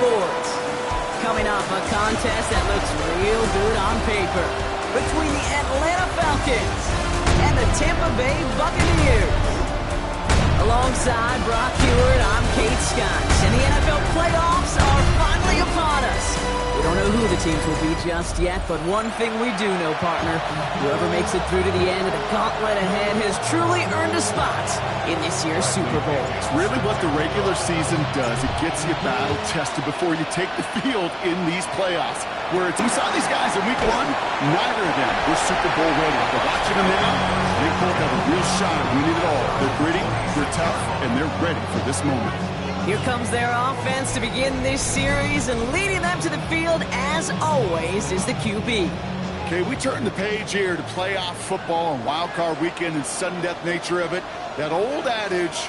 boards. Coming up, a contest that looks real good on paper between the Atlanta Falcons and the Tampa Bay Buccaneers. Alongside Brock Heward, I'm Kate Skies, and the NFL playoffs are finally upon us. We don't know who the teams will be just yet, but one thing we do know, partner, whoever makes it through to the end of the gauntlet ahead has truly earned a spot in this year's Super Bowl. It's really what the regular season does. It gets you battle tested before you take the field in these playoffs. Where we saw these guys in week 1, neither of them were Super Bowl ready. But watching them now, they both have a real shot at winning it all. They're gritty, they're tough, and they're ready for this moment. Here comes their offense to begin this series, and leading them to the field, as always, is the QB. Okay, we turn the page here to playoff football and wild card weekend and sudden death nature of it. That old adage,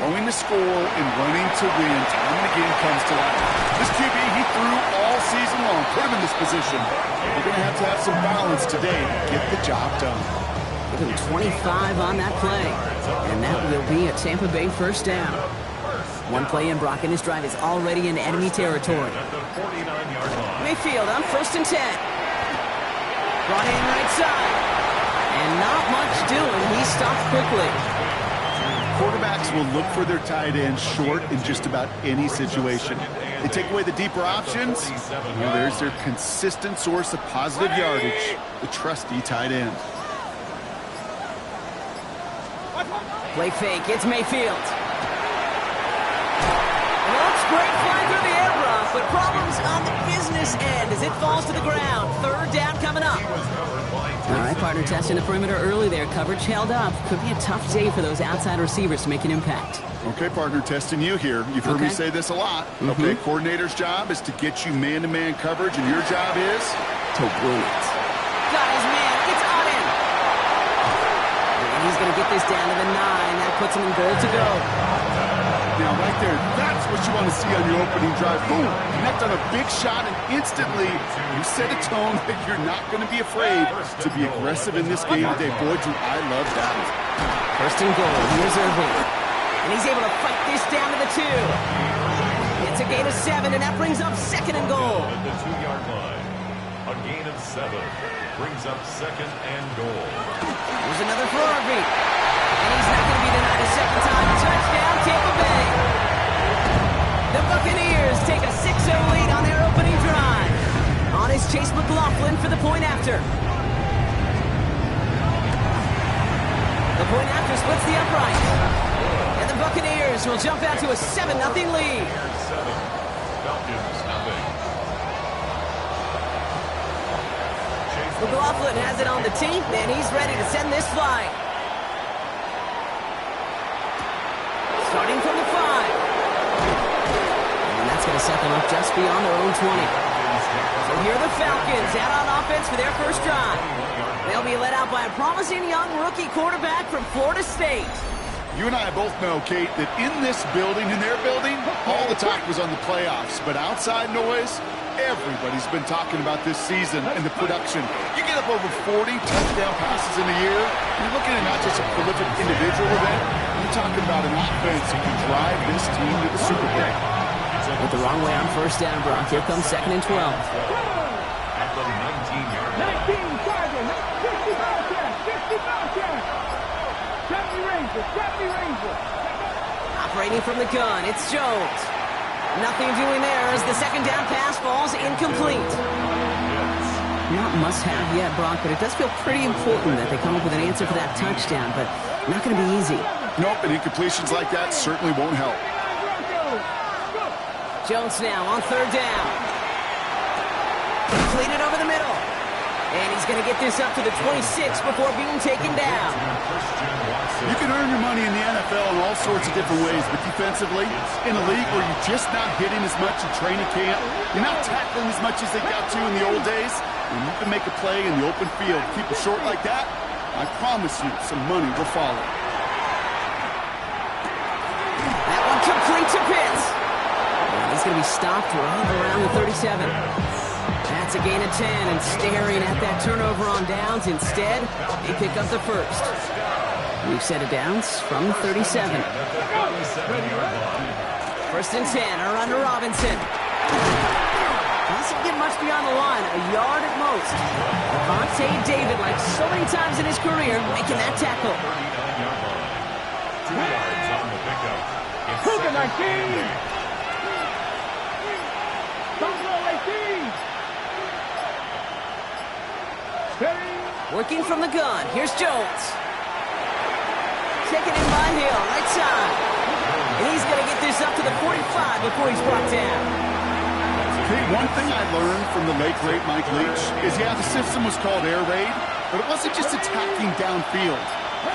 going to score and running to win, time and again comes to life. This QB, he threw all season long, put him in this position. We're going to have some balance today to get the job done. Give him 25 on that play, and that will be a Tampa Bay first down. One play in, Brock, and his drive is already in enemy territory. Mayfield on 1st and 10. Brought in right side. And not much doing. He stopped quickly. Quarterbacks will look for their tight end short in just about any situation. They take away the deeper options. Well, there's their consistent source of positive yardage, the trusty tight end. Play fake. It's Mayfield. Looks great flying through the air, Brock, but problems on the business end as it falls to the ground. 3rd down coming up. All right, partner, testing the perimeter early there. Coverage held up. Could be a tough day for those outside receivers to make an impact. Okay, partner, testing you here. You've heard me say this a lot. Okay, coordinator's job is to get you man-to-man coverage, and your job is to win it. Got his man. It's on him. And he's going to get this down to the 9. That puts him in goal to go. Now, right there, that's what you want to see on your opening drive. Boom! Connect on a big shot, and instantly you set a tone that you're not going to be afraid to be aggressive in this game today. Boy, do I love that. 1st and goal. Here's Irving. And he's able to fight this down to the 2. It's a gain of 7, and that brings up 2nd and goal. At the 2-yard line. A gain of 7 brings up 2nd and goal. Here's another for Irving. And he's not going to be denied a second time. Touchdown, Tampa Bay. The Buccaneers take a 6-0 lead on their opening drive. On is Chase McLaughlin for the point after. The point after splits the upright. And the Buccaneers will jump out to a 7-0 lead. McLaughlin has it on the tee, and he's ready to send this flight. Starting from the 5. And that's going to set them up just beyond their own 20. So here are the Falcons out on offense for their first drive. They'll be led out by a promising young rookie quarterback from Florida State. You and I both know, Kate, that in this building, in their building, all the talk was on the playoffs. But outside noise, everybody's been talking about this season and the production. You get up over 40 touchdown passes in a year, you're looking at not just a prolific individual event, you're talking about an offense that can drive this team to the Super Bowl. With the wrong way on 1st down, Brock. Here comes 2nd and 12. At the 19-yard line. 19 target, 55 10. 70 Rangers. Operating from the gun, it's Jones. Nothing doing there as the 2nd down pass falls incomplete. Not must-have yet, Brock, but it does feel pretty important that they come up with an answer for that touchdown, but not going to be easy. Nope, and incompletions like that certainly won't help. Jones now on 3rd down. Completed over the middle. And he's going to get this up to the 26 before being taken down. You can earn your money in the NFL in all sorts of different ways, but defensively, in a league where you're just not hitting as much in training camp, you're not tackling as much as they got to in the old days, and you can make a play in the open field, keep it short like that, I promise you some money will follow. That one complete to Pitts. And he's going to be stopped right around the 37. That's a gain of 10, and staring at that turnover on downs. Instead, they pick up the first. We've set of downs from 37. 1st and 10, a run to Robinson. Doesn't get much beyond the line, a yard at most. Devontae David, like so many times in his career, making that tackle. 39-yard line. 2 yards on the pickup. It's Cougar second 19. and 18. Working from the gun, here's Jones. Taken in by Hill, right side. And he's going to get this up to the 45 before he's brought down. Hey, one thing I learned from the late, great Mike Leach is, yeah, the system was called air raid, but it wasn't just attacking downfield.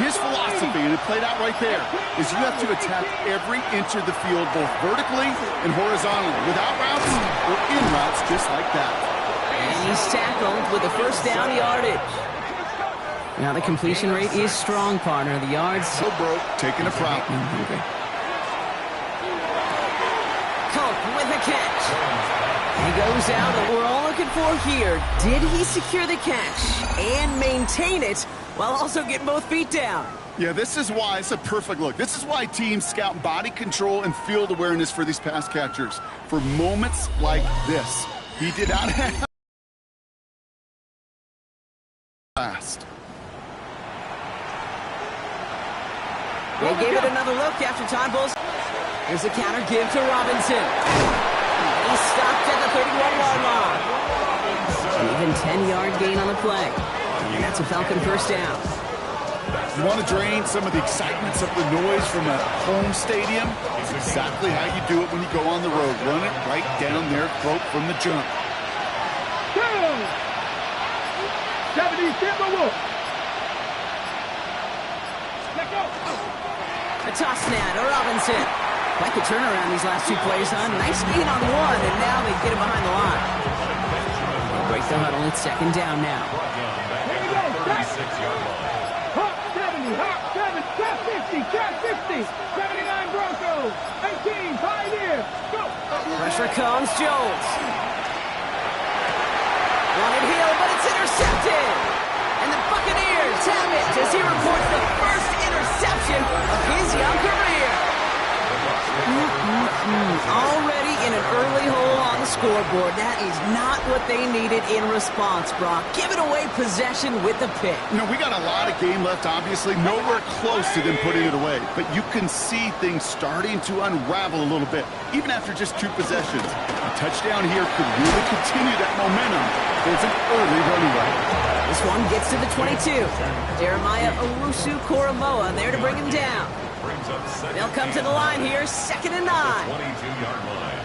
His philosophy, and it played out right there, is you have to attack every inch of the field, both vertically and horizontally, without routes or in routes, just like that. And he's tackled with a first down yardage. Now the completion rate is strong, partner. The yards... So broke, taking a prop. Cook with a catch. He goes out, and we're all looking for here. Did he secure the catch and maintain it while also getting both feet down? Yeah, this is why it's a perfect look. This is why teams scout body control and field awareness for these pass catchers. For moments like this, he did not have last. They gave it another look after time balls. Here's a counter give to Robinson. He stopped at the 31-yard line. Even 10-yard gain on the play. And that's a Falcon first down. You want to drain some of the excitement, some of the noise from a home stadium? It's exactly how you do it when you go on the road. Run it right down their throat from the jump. 70 Timberwolves. Let go. A toss now to Robinson. Like a turnaround these last two plays, huh? Nice gain on one, and now they get him behind the line. They break the huddle. It's second down now. Here we go. 36-yard line. Hop 70, hop 7, trap 50, trap 50. 79 Broncos. 18 Pioneers. Go. Pressure comes, Jones. Wanted Hill, but it's intercepted. And the Buccaneers have it as he reports the first interception of his young career. Already in an early hole on the scoreboard. That is not what they needed in response, Brock. Giving away possession with the pick. You know, we got a lot of game left, obviously. Nowhere close to them putting it away. But you can see things starting to unravel a little bit, even after just 2 possessions. A touchdown here could really continue that momentum. There's an early runaway. This one gets to the 22. Jeremiah Owusu-Koramoah there to bring him down. Brings up second. They'll come to the line here, second and 9. 22-yard line.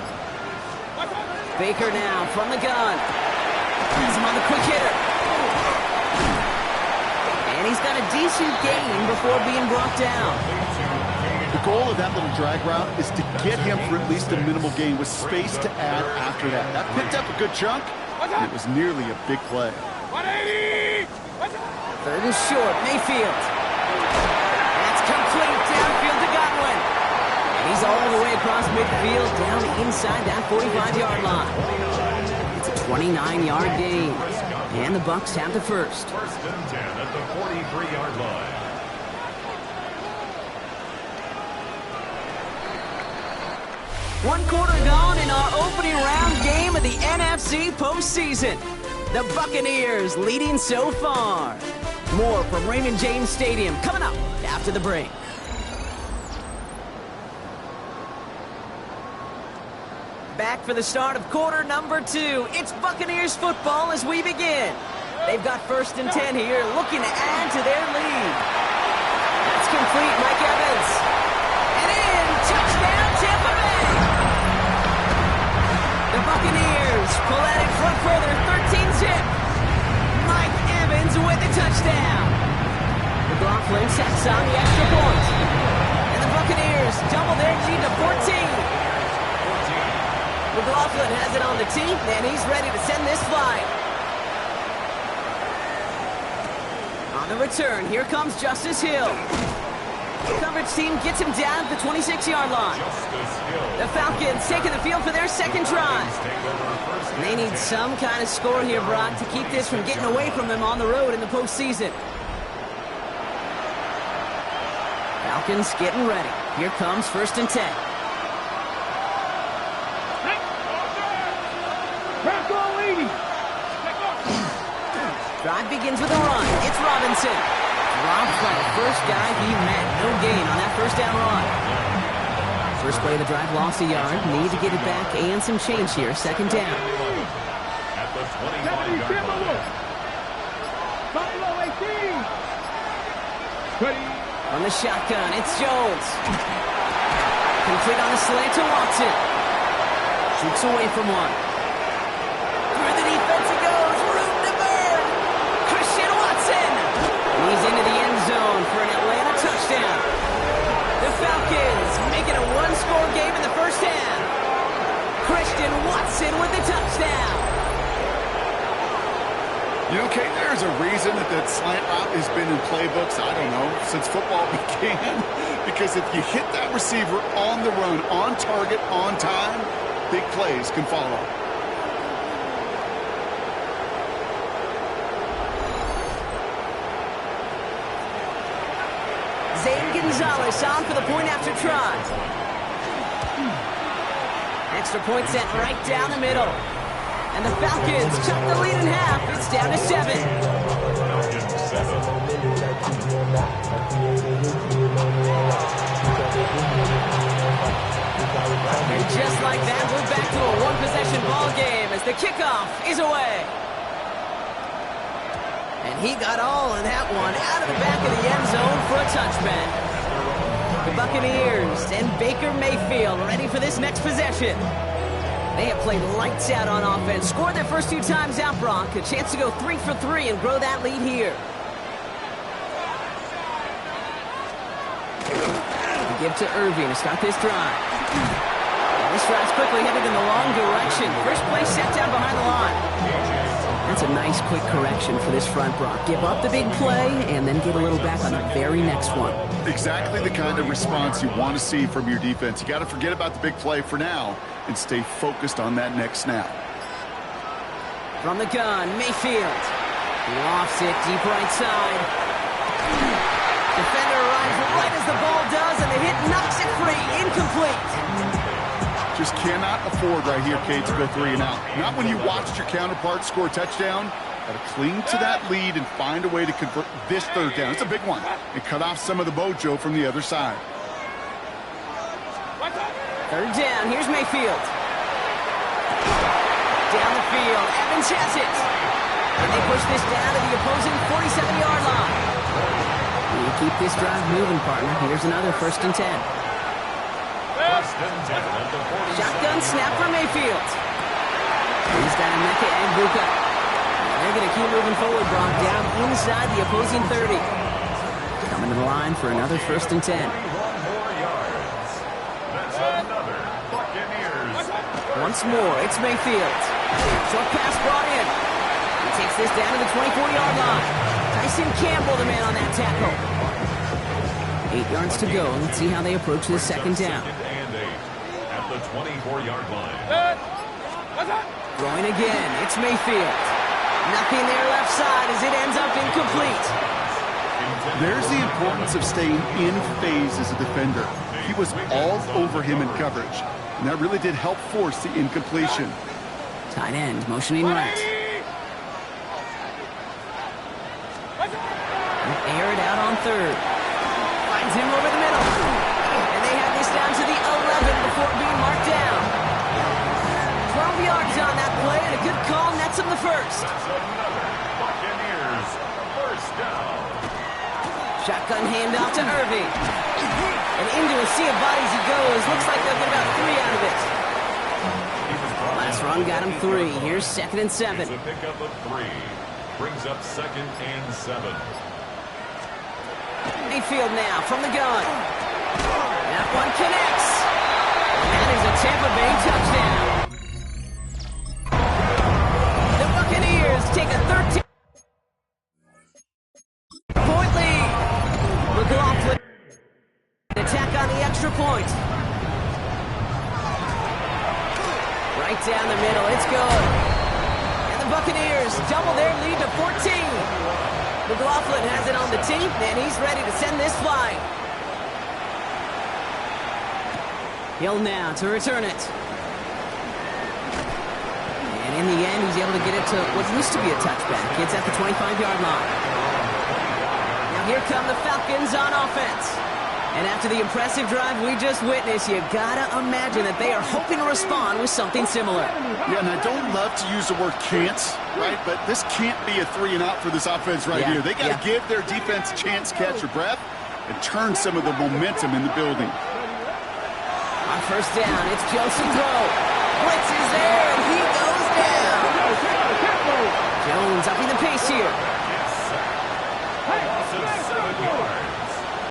Baker now from the gun. Has him on the quick hitter. And he's got a decent gain before being brought down. The goal of that little drag route is to get him for at least a minimal gain with space to add after that. That picked up a good chunk, and it was nearly a big play. 180. Third and short, Mayfield. That's complete downfield to Godwin. And he's all the way across midfield down inside that 45-yard line. It's a 29-yard gain. And the Bucs have the first. First and 10 at the 43-yard line. One quarter gone in our opening round game of the NFC postseason. The Buccaneers leading so far. More from Raymond James Stadium coming up after the break. Back for the start of quarter number 2. It's Buccaneers football as we begin. They've got first and 10 here, looking to add to their lead. That's complete, Mike Evans. And in, touchdown, Tampa Bay. The Buccaneers pull at it front further, 13-zip. Mike Evans with the touchdown. McLaughlin sets on the extra point. And the Buccaneers double their lead to 14. McLaughlin has it on the tee, and he's ready to send this flying. On the return, here comes Justice Hill. The coverage team gets him down at the 26-yard line. The Falcons taking the field for their second drive. And they need some kind of score here, Brock, to keep this from getting away from them on the road in the postseason. Falcons getting ready. Here comes first and 10. Drive begins with a run. It's Robinson. Dropped by the first guy he met. No gain on that first down run. First play of the drive lost a yard. Need to get it back and some change here. Second down. At the 25-yard line. On the shotgun, it's Jones. Complete on the slant to Watson. Shoots away from one. Through the defense he goes. Room to burn. Christian Watson. He's into the end zone for an Atlanta touchdown. The Falcons make it a one-score game in the first half. Christian Watson with the touchdown. You know, Kate, there's a reason that slant route has been in playbooks, I don't know, since football began. Because if you hit that receiver on the run, on target, on time, big plays can follow. Zane Gonzalez on for the point after try. Extra point sent right down the middle. And the Falcons cut the lead in half. It's down to 7. Falcons 7. And just like that, we're back to a one-possession ball game as the kickoff is away. And he got all of that one out of the back of the end zone for a touchback. The Buccaneers and Baker Mayfield ready for this next possession. They have played lights out on offense. Scored their first 2 times out, Brock. A chance to go 3 for 3 and grow that lead here. Give to Irving to start this drive. This drive's quickly headed in the wrong direction. First play set down behind the line. That's a nice quick correction for this front, Brock. Give up the big play and then get a little back on the very next one. Exactly the kind of response you want to see from your defense. You got to forget about the big play for now and stay focused on that next snap. From the gun, Mayfield. Lofts it deep right side. Defender arrives right as the ball does, and the hit knocks it free. Incomplete. Just cannot afford right here, Kate, to go 3 and out. Not when you watched your counterpart score a touchdown. Got to cling to that lead and find a way to convert this third down. It's a big one. And cut off some of the mojo from the other side. Third down. Here's Mayfield. Down the field. Evans has it. And they push this down to the opposing 47-yard line. You keep this drive moving, partner. Here's another 1st and 10. First and 10 at the 40. Shotgun snap for Mayfield. He's got Emeka and Buka. They're going to keep moving forward, Brock, down inside the opposing 30. Coming to the line for another 1st and 10. 21 more yards. That's another Buccaneers. Once more, it's Mayfield. Short pass brought in. He takes this down to the 24-yard line. Tyson Campbell, the man on that tackle. 8 yards to go. Let's see how they approach this second down. 2nd and 8 at the 24-yard line. Throwing again. It's Mayfield. Nothing there left side as it ends up incomplete. There's the importance of staying in phase as a defender. He was all over him in coverage, and that really did help force the incompletion. Tight end motioning right. Air it out on third. Finds him over the middle. And they have this down to the 11 before being marked down. 12 yards on that play, and a good call nets him the first. That's another Buccaneers first down. Shotgun handoff to Irving. And into a sea of bodies he goes. Looks like they'll get about 3 out of it. Last run got him 3. Here's 2nd and 7. It's a pickup of 3. Brings up 2nd and 7. Mayfield now from the gun. That one connects. That is a Tampa Bay touchdown. The Buccaneers take a 13-point lead. McLaughlin attack on the extra point. Right down the middle. It's good. And the Buccaneers double their lead to 14. McLaughlin has it on the tee, and he's ready to send this flying. Hill now to return it. And in the end, he's able to get it to what used to be a touchback. It's at the 25-yard line. Now here come the Falcons on offense. And after the impressive drive we just witnessed, you gotta imagine that they are hoping to respond with something similar. Yeah, and I don't love to use the word can't, right? But this can't be a 3-and-out for this offense right here. They got to give their defense a chance to catch their breath and turn some of the momentum in the building. On first down, it's Joseph Rowe. Blitz